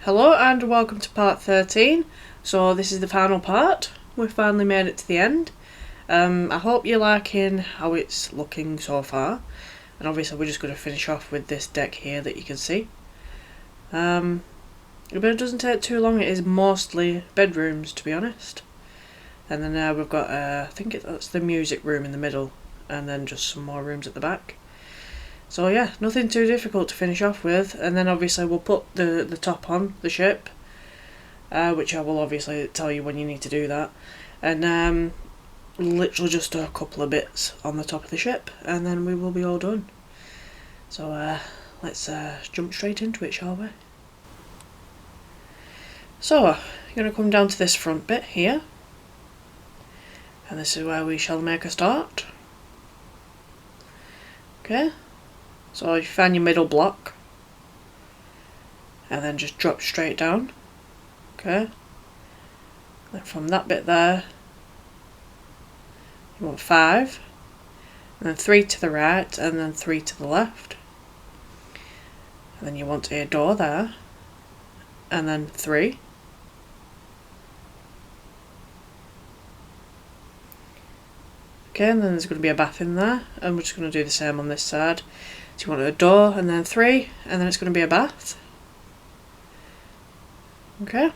Hello and welcome to part 13. So this is the final part. We've finally made it to the end. I hope you're liking how it's looking so far. And obviously we're just going to finish off with this deck here that you can see. But it doesn't take too long. It is mostly bedrooms, to be honest. And then we've got, I think that's the music room in the middle. And then just some more rooms at the back. So yeah, nothing too difficult to finish off with, and then obviously we'll put the top on the ship, which I will obviously tell you when you need to do that, and literally just a couple of bits on the top of the ship, and then we will be all done. So let's jump straight into it, shall we? So you're going to come down to this front bit here, and this is where we shall make a start. Okay. So you find your middle block and then just drop straight down. Okay. Then from that bit there you want 5, and then 3 to the right, and then 3 to the left. And then you want a door there, and then 3. Okay, and then there's going to be a bath in there, and we're just going to do the same on this side. So you want a door, and then 3, and then it's going to be a bath. Okay.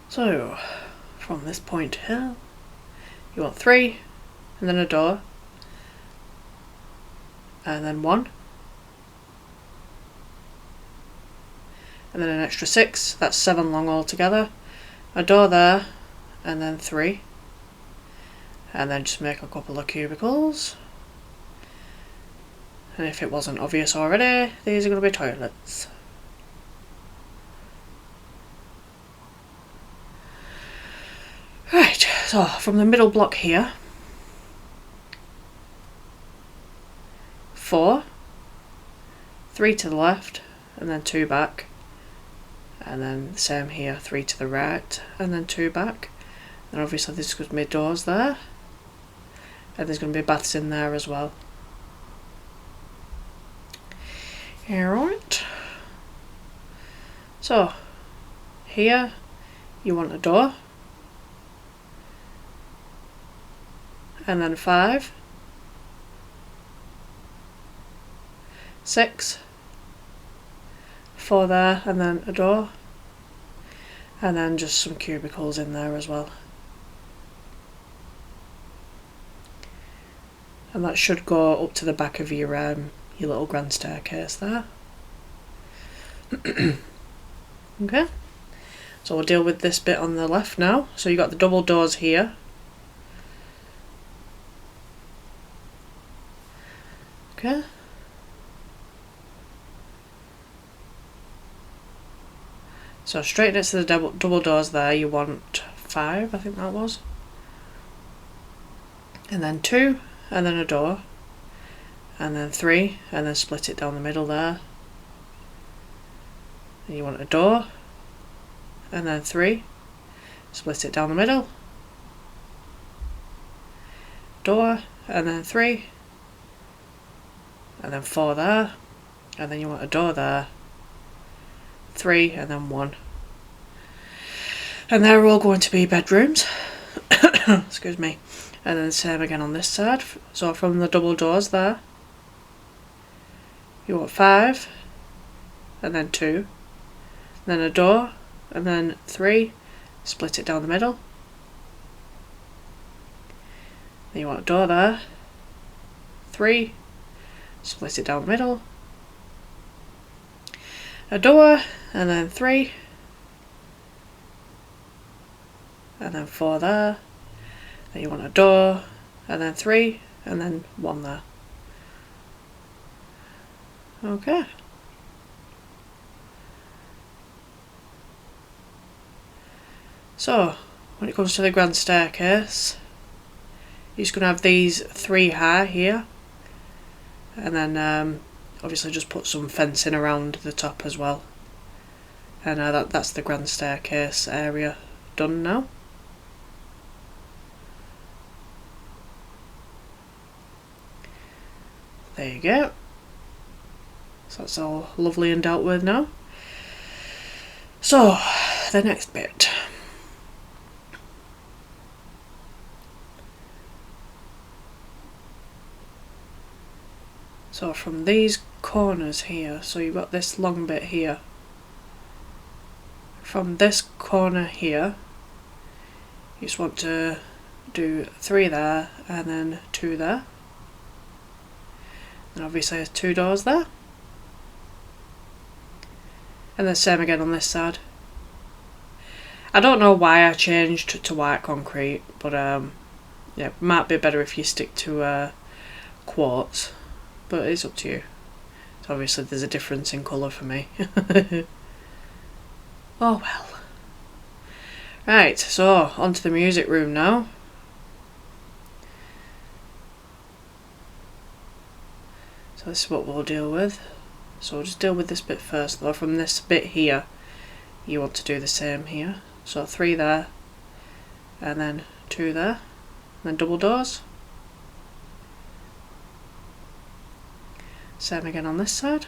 So, from this point here, you want 3, and then a door, and then 1, and then an extra 6, that's 7 long altogether. A door there, and then 3, and then just make a couple of cubicles. And if it wasn't obvious already, these are going to be toilets. Right, so from the middle block here, 4, 3 to the left, and then 2 back. And then the same here, 3 to the right, and then 2 back. And obviously there's going to be doors there. And there's going to be baths in there as well. Alright. So, here you want a door. And then 5. 6. 4 there, and then a door. And then just some cubicles in there as well. And that should go up to the back of your little grand staircase there. Okay, so we'll deal with this bit on the left now. So you got the double doors here. Okay. So straight next to the double doors there you want 5, I think that was. And then 2, and then a door. And then 3, and then split it down the middle there. And you want a door, and then 3, split it down the middle. Door, and then 3, and then 4 there, and then you want a door there, 3, and then 1. And they're all going to be bedrooms. Excuse me. And then same again on this side. So from the double doors there, you want 5, and then 2, and then a door, and then 3, split it down the middle. Then you want a door there, 3, split it down the middle. A door, and then 3, and then 4 there. Then you want a door, and then 3, and then 1 there. Okay. So, when it comes to the grand staircase, you're just going to have these 3 high here, and then obviously just put some fencing around the top as well. And that's the grand staircase area done now. There you go. So that's all lovely and dealt with now. So, the next bit. So from these corners here, so you've got this long bit here. From this corner here, you just want to do 3 there and then 2 there. And obviously there's 2 doors there. And the same again on this side. I don't know why I changed to white concrete, but yeah, it might be better if you stick to quartz, but it's up to you. So obviously there's a difference in colour for me. Oh well. Right, so on to the music room now. So this is what we'll deal with. So we'll just deal with this bit first though. From this bit here, you want to do the same here. So 3 there, and then 2 there, and then double doors. Same again on this side.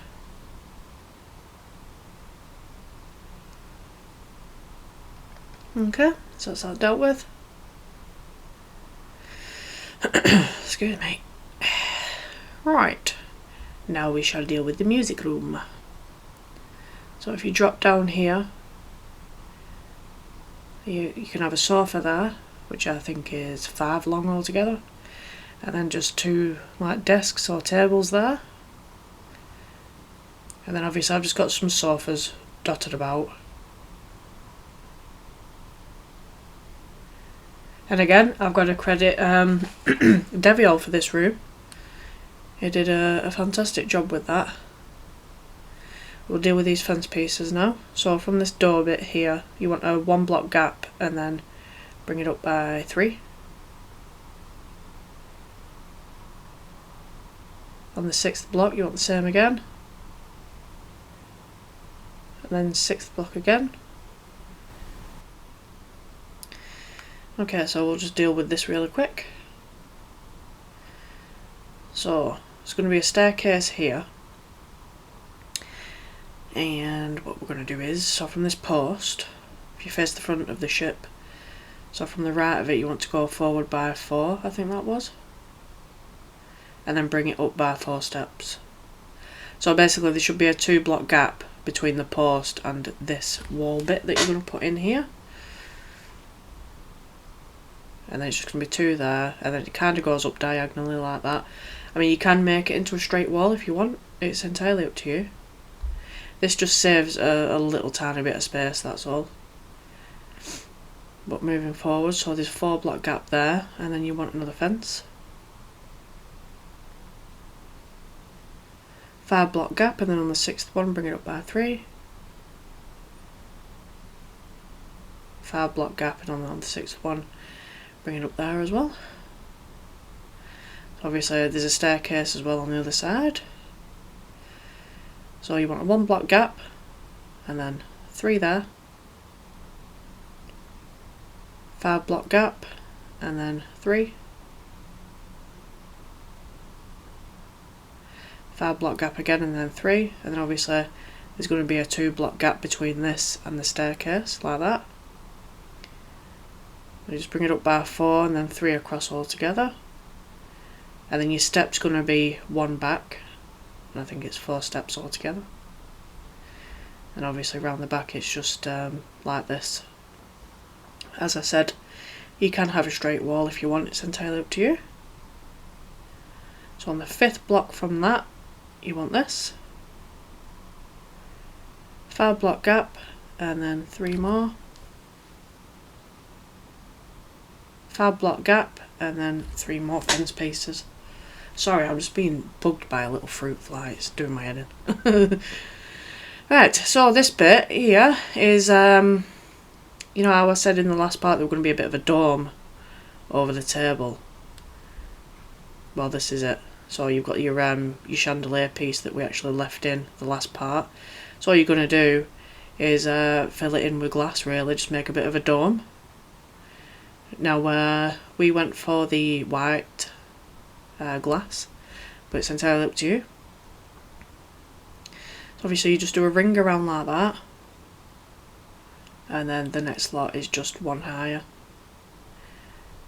Okay, so that's all dealt with. Excuse me. Right, now we shall deal with the music room. So if you drop down here, you can have a sofa there, which I think is 5 long altogether, and then just 2 like desks or tables there. And then obviously I've just got some sofas dotted about. And again, I've got to credit Deviol for this room. He did a fantastic job with that. We'll deal with these fence pieces now. So from this door bit here, you want a 1 block gap and then bring it up by 3. On the 6th block, you want the same again. And then 6th block again. Okay, so we'll just deal with this really quick. So, it's going to be a staircase here. And what we're going to do is, so from this post, if you face the front of the ship, so from the right of it you want to go forward by 4, I think that was. And then bring it up by 4 steps. So basically there should be a 2 block gap between the post and this wall bit that you're going to put in here. And then it's just going to be 2 there, and then it kind of goes up diagonally like that. I mean, you can make it into a straight wall if you want, it's entirely up to you. This just saves a little tiny bit of space, that's all. But moving forward, so there's 4 block gap there, and then you want another fence. 5 block gap, and then on the 6th one bring it up by 3. 5 block gap, and on the 6th one bring it up there as well. So obviously there's a staircase as well on the other side. So you want a 1 block gap, and then 3 there. 5 block gap, and then 3. 5 block gap again, and then 3. And then obviously there's going to be a 2 block gap between this and the staircase, like that. You just bring it up by 4 and then 3 across all together. And then your step's going to be 1 back. And I think it's 4 steps altogether. And obviously around the back it's just like this. As I said, you can have a straight wall if you want, it's entirely up to you. So on the 5th block from that, you want this. 5 block gap, and then 3 more. 5 block gap, and then 3 more fence pieces. Sorry, I'm just being bugged by a little fruit fly, it's doing my head in. Right, so this bit here is, you know how I said in the last part there was going to be a bit of a dome over the table? Well, this is it. So you've got your chandelier piece that we actually left in the last part. So all you're going to do is fill it in with glass, really, just make a bit of a dome. Now we went for the white glass, but it's entirely up to you. So obviously you just do a ring around like that, and then the next lot is just one higher.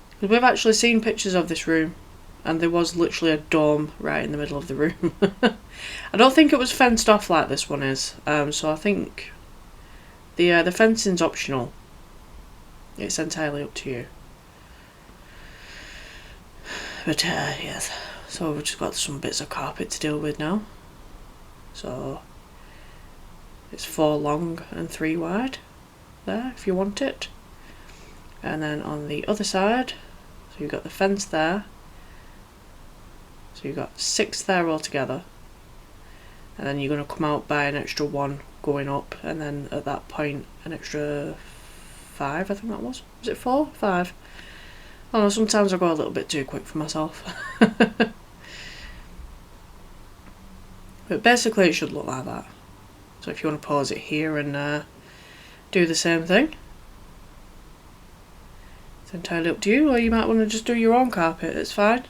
Because we've actually seen pictures of this room, and there was literally a dome right in the middle of the room. I don't think it was fenced off like this one is, so I think the fencing's optional. It's entirely up to you. But yes, so we've just got some bits of carpet to deal with now. So it's 4 long and 3 wide there if you want it. And then on the other side, so you've got the fence there. So you've got 6 there altogether. And then you're going to come out by an extra 1 going up, and then at that point an extra 5, I think that was. Was it 4? 5? I don't know, sometimes I go a little bit too quick for myself. But basically it should look like that. So if you want to pause it here and do the same thing, it's entirely up to you, or you might want to just do your own carpet, it's fine.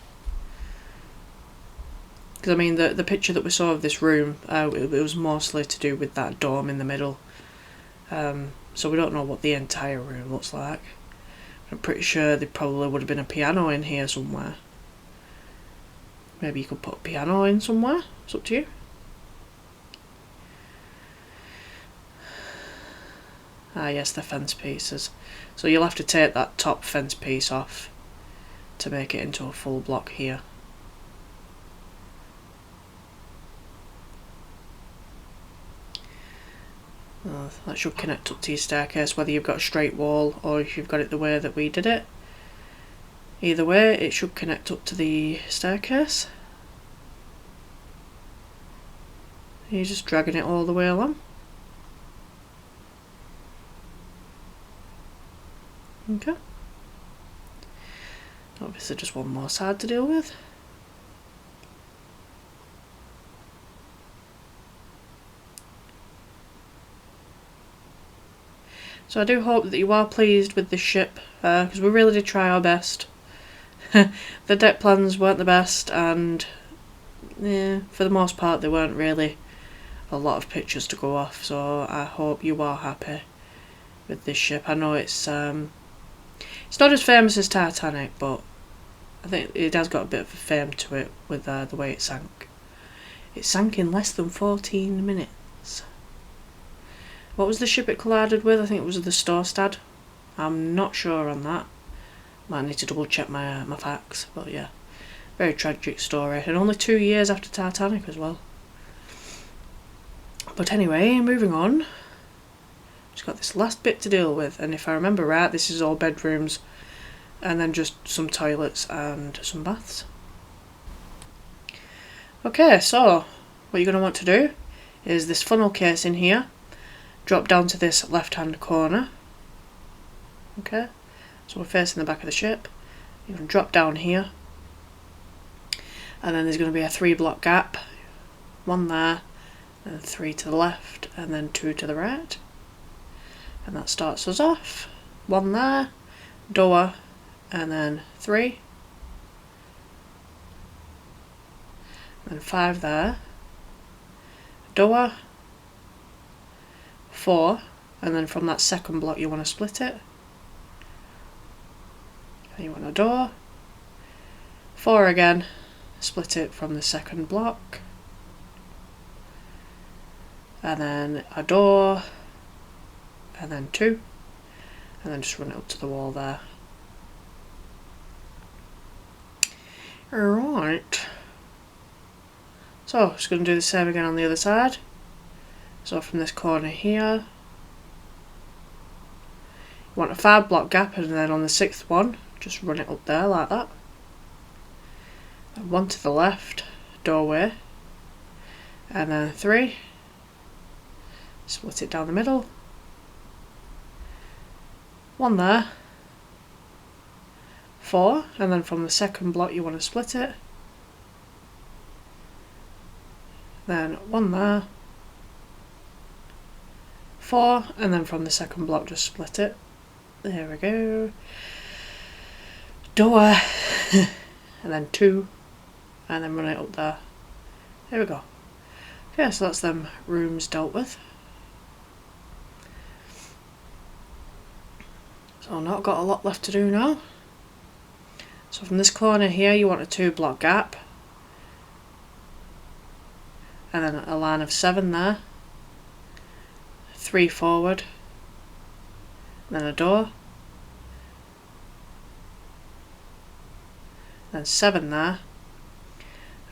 Because I mean, the picture that we saw of this room, it was mostly to do with that dome in the middle. So we don't know what the entire room looks like. I'm pretty sure there probably would have been a piano in here somewhere. Maybe you could put a piano in somewhere, it's up to you. Ah yes, the fence pieces. So you'll have to take that top fence piece off to make it into a full block here. That should connect up to your staircase, whether you've got a straight wall or if you've got it the way that we did it. Either way, it should connect up to the staircase. You're just dragging it all the way along. Okay. Obviously just one more side to deal with. So I do hope that you are pleased with this ship, because we really did try our best. The deck plans weren't the best, and yeah, for the most part there weren't really a lot of pictures to go off, so I hope you are happy with this ship. I know it's not as famous as Titanic, but I think it has got a bit of a fame to it with the way it sank. It sank in less than 14 minutes. What was the ship it collided with? I think it was the Storstad. I'm not sure on that. Might need to double check my facts, but yeah. Very tragic story, and only 2 years after Titanic as well. But anyway, moving on. Just got this last bit to deal with, and if I remember right, this is all bedrooms, and then just some toilets and some baths. Okay, so what you're going to want to do is this funnel case in here. Drop down to this left hand corner. Okay, so we're facing the back of the ship. You can drop down here, and then there's going to be a 3 block gap. 1 there, and 3 to the left, and then 2 to the right. And that starts us off. 1 there, door, and then 3. And 5 there, door, 4, and then from that second block you want to split it. And you want a door, 4 again, split it from the second block, and then a door, and then 2, and then just run it up to the wall there. Right, so just going to do the same again on the other side. So from this corner here, you want a 5 block gap, and then on the 6th one, just run it up there like that. And 1 to the left, doorway, and then 3, split it down the middle. 1 there, 4, and then from the second block you want to split it. Then 1 there, 4, and then from the second block just split it. There we go. Door, and then 2, and then run it up there. There we go. Okay, so that's them rooms dealt with. So not got a lot left to do now. So from this corner here you want a 2-block gap, and then a line of 7 there, 3 forward, then a door, then 7 there,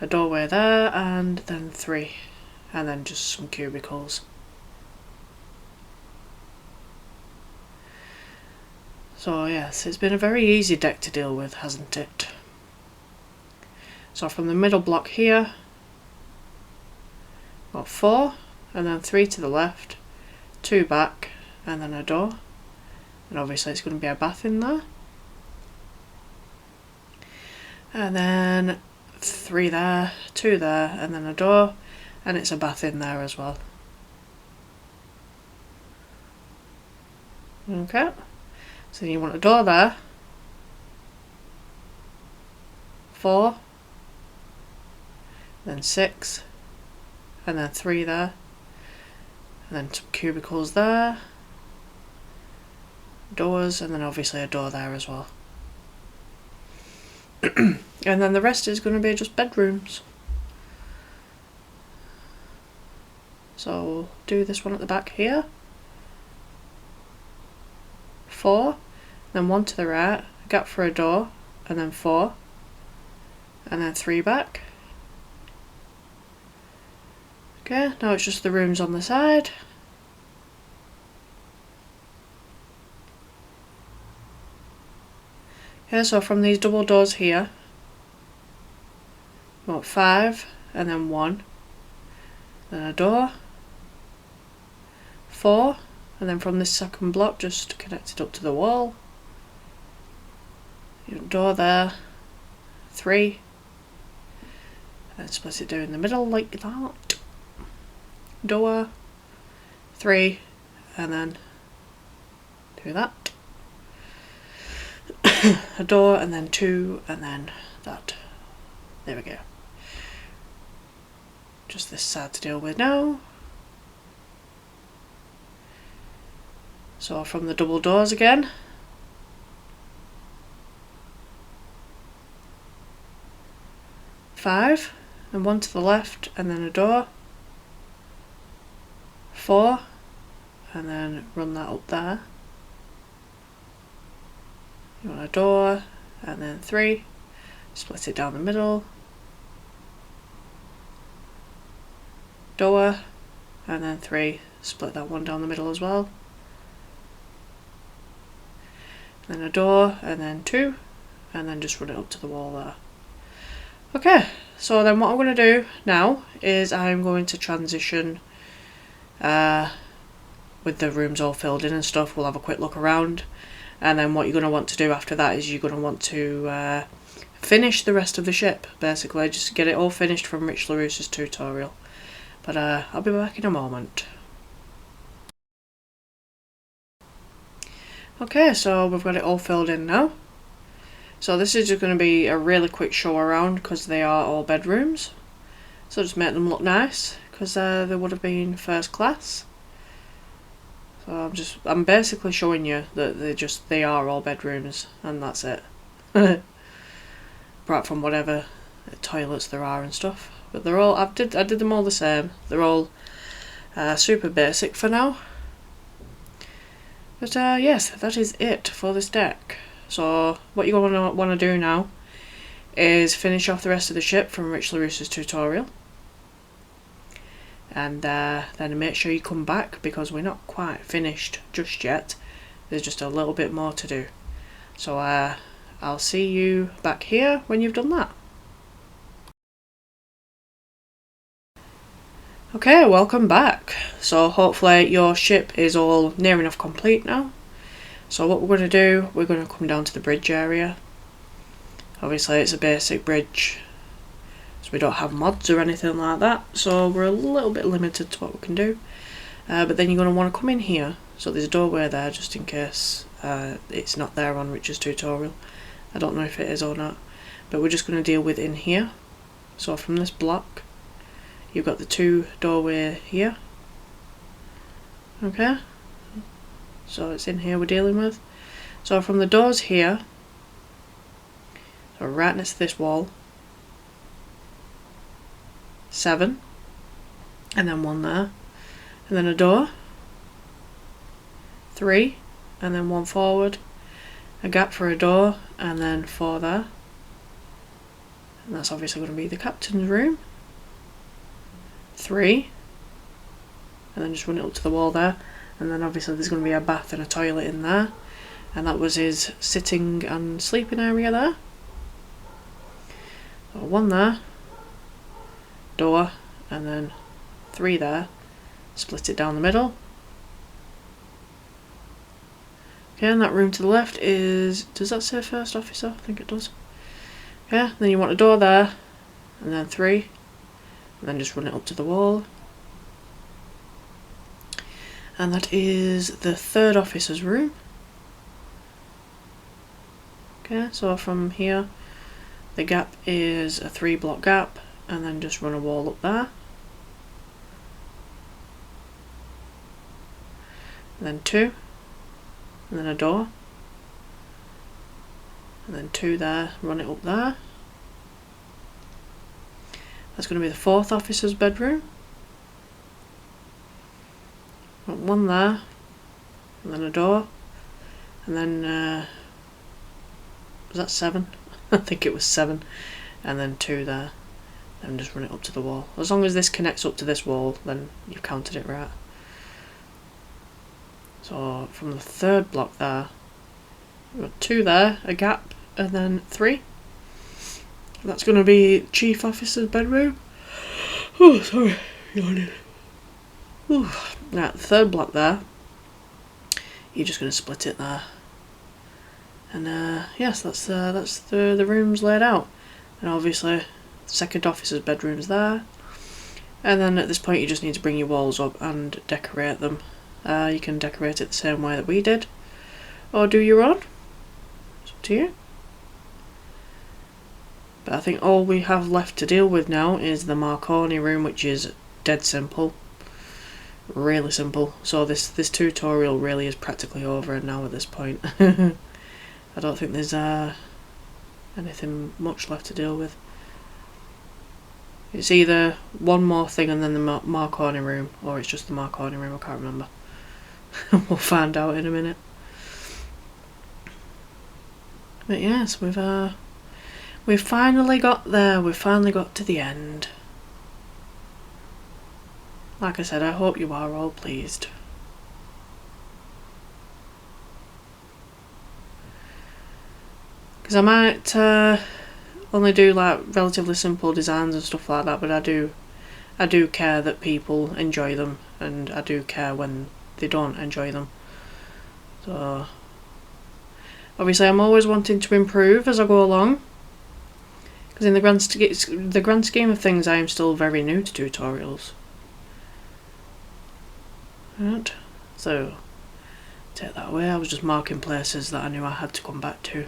a doorway there, and then 3, and then just some cubicles. So yes, it's been a very easy deck to deal with, hasn't it? So from the middle block here, got 4, and then 3 to the left, 2 back, and then a door. And obviously it's going to be a bath in there. And then 3 there, 2 there, and then a door, and it's a bath in there as well. Okay, so you want a door there, 4, then 6, and then 3 there, and then some cubicles there, doors, and then obviously a door there as well. And then the rest is going to be just bedrooms. So we'll do this one at the back here, 4, then 1 to the right, a gap for a door, and then 4, and then 3 back. Okay, now it's just the rooms on the side. Okay, so from these double doors here, you want 5, and then 1, then a door, 4, and then from this second block just connect it up to the wall, you want a door there, 3, and split it down in the middle like that, door, 3, and then do that. A door, and then 2, and then that. There we go. Just this side to deal with now. So from the double doors again, 5, and 1 to the left, and then a door, 4, and then run that up there. You want a door, and then 3, split it down the middle, door, and then 3, split that one down the middle as well, then a door, and then 2, and then just run it up to the wall there. Okay, so then what I'm going to do now is I'm going to transition with the rooms all filled in and stuff. We'll have a quick look around. And then what you're going to want to do after that is you're going to want to finish the rest of the ship, basically. Just get it all finished from Rich LaRusso's tutorial. But I'll be back in a moment. Okay, so we've got it all filled in now. So this is just going to be a really quick show around because they are all bedrooms. So just make them look nice because they would have been first class. So I'm basically showing you that they are all bedrooms, and that's it. Apart from whatever toilets there are and stuff, but they're all I did them all the same. They're all super basic for now. But yes, that is it for this deck. So what you're going to want to do now is finish off the rest of the ship from Rich LaRusso's tutorial. And then make sure you come back because we're not quite finished just yet. There's just a little bit more to do. So I'll see you back here when you've done that. Okay, welcome back. So hopefully your ship is all near enough complete now. So what we're going to do, we're going to come down to the bridge area. Obviously it's a basic bridge, so we don't have mods or anything like that, so we're a little bit limited to what we can do. But then you're going to want to come in here, so there's a doorway there just in case it's not there on Rich's tutorial. I don't know if it is or not, but we're just going to deal with in here. So from this block you've got the 2 doorway here. Okay, so it's in here we're dealing with. So from the doors here, so right next to this wall, 7, and then 1 there, and then a door, 3, and then 1 forward, a gap for a door, and then 4 there, and that's obviously going to be the captain's room, 3, and then just run it up to the wall there, and then obviously there's going to be a bath and a toilet in there, and that was his sitting and sleeping area there. So 1 there, door, and then 3 there, split it down the middle. Okay, and that room to the left is, does that say first officer? I think it does. Okay, then you want a door there, and then 3, and then just run it up to the wall. And that is the 3rd officer's room. Okay, so from here, the gap is a 3 block gap, and then just run a wall up there. And then 2, and then a door, and then 2 there, run it up there. That's going to be the 4th officer's bedroom. 1 there, and then a door, and then was that 7? I think it was 7, and then 2 there, and just run it up to the wall. As long as this connects up to this wall, then you've counted it right. So from the 3rd block there, we've got 2 there, a gap, and then 3. That's going to be Chief Officer's bedroom. Oh, sorry, yawning. Right, the 3rd block there, you're just going to split it there. And yes, that's the rooms laid out. And obviously, the 2nd officer's bedroom's there. And then at this point, you just need to bring your walls up and decorate them. You can decorate it the same way that we did, or do your own. It's up to you. But I think all we have left to deal with now is the Marconi room, which is dead simple. Really simple. So this tutorial really is practically over now at this point. I don't think there's anything much left to deal with. It's either one more thing and then the Marconi room, or it's just the Marconi room, I can't remember. We'll find out in a minute. But yes, we've finally got there, we've finally got to the end. Like I said, I hope you are all pleased. Because I might only do like relatively simple designs and stuff like that, but I do care that people enjoy them, and I do care when they don't enjoy them. So obviously I'm always wanting to improve as I go along, because in the grand scheme of things I am still very new to tutorials. Right, so take that away. I was just marking places that I knew I had to come back to.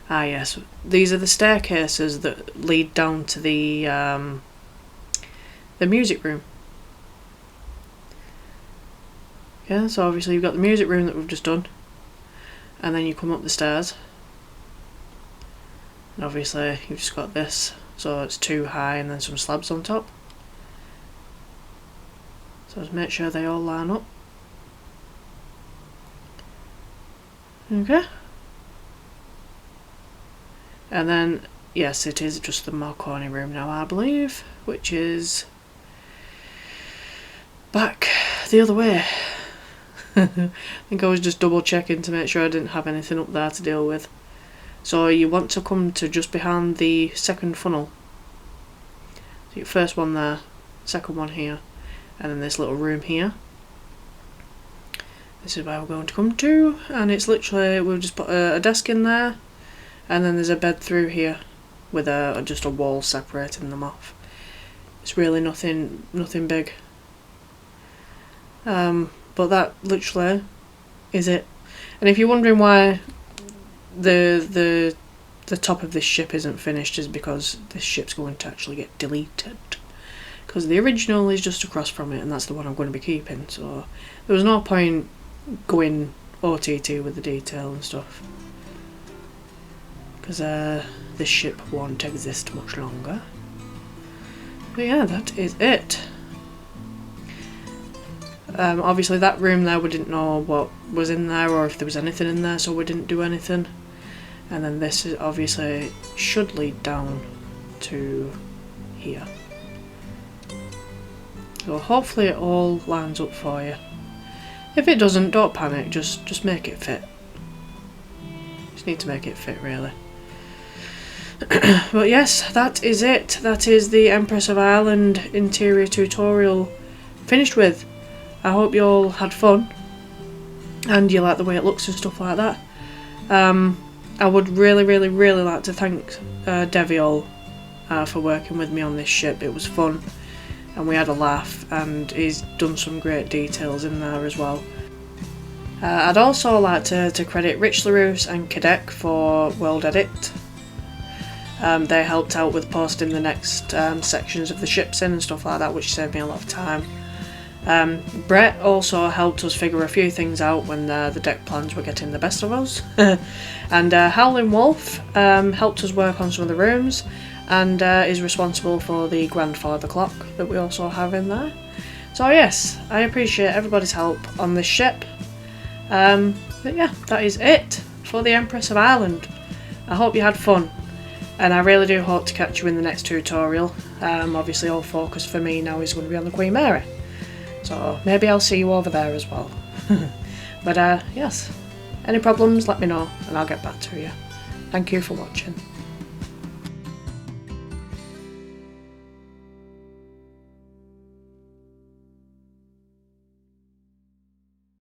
Ah yes, these are the staircases that lead down to the music room. Yeah, so obviously you've got the music room that we've just done, and then you come up the stairs, and obviously you've just got this, so it's 2 high and then some slabs on top. So just make sure they all line up. Okay. And then, yes, it is just the Marconi room now, I believe, which is back the other way. I think I was just double checking to make sure I didn't have anything up there to deal with. So you want to come to just behind the 2nd funnel. So your first one there, 2nd one here, and then this little room here. This is where we're going to come to, and it's literally, we've just put a desk in there, and then there's a bed through here with just a wall separating them off. It's really nothing big. But that literally is it. And if you're wondering why the top of this ship isn't finished, is because this ship's going to actually get deleted. Because the original is just across from it, and that's the one I'm going to be keeping. So there was no point going OTT with the detail and stuff. Because this ship won't exist much longer. But yeah, that is it. Obviously that room there, we didn't know what was in there or if there was anything in there, so we didn't do anything. And then this is obviously should lead down to here. So hopefully it all lines up for you. If it doesn't, don't panic, just make it fit. Just need to make it fit, really. But yes, that is it. That is the Empress of Ireland interior tutorial finished with. I hope you all had fun and you like the way it looks and stuff like that. I would really like to thank Deviol for working with me on this ship. It was fun and we had a laugh, and he's done some great details in there as well. I'd also like to credit Rich LaRousse and Kadek for World Edit. They helped out with posting the next sections of the ships in and stuff like that, which saved me a lot of time. Brett also helped us figure a few things out when the deck plans were getting the best of us. And Howling Wolf helped us work on some of the rooms, and is responsible for the grandfather clock that we also have in there. So yes, I appreciate everybody's help on this ship. But yeah, that is it for the Empress of Ireland. I hope you had fun, and I really do hope to catch you in the next tutorial. Obviously all focus for me now is going to be on the Queen Mary. So maybe I'll see you over there as well. But yes, any problems let me know and I'll get back to you. Thank you for watching.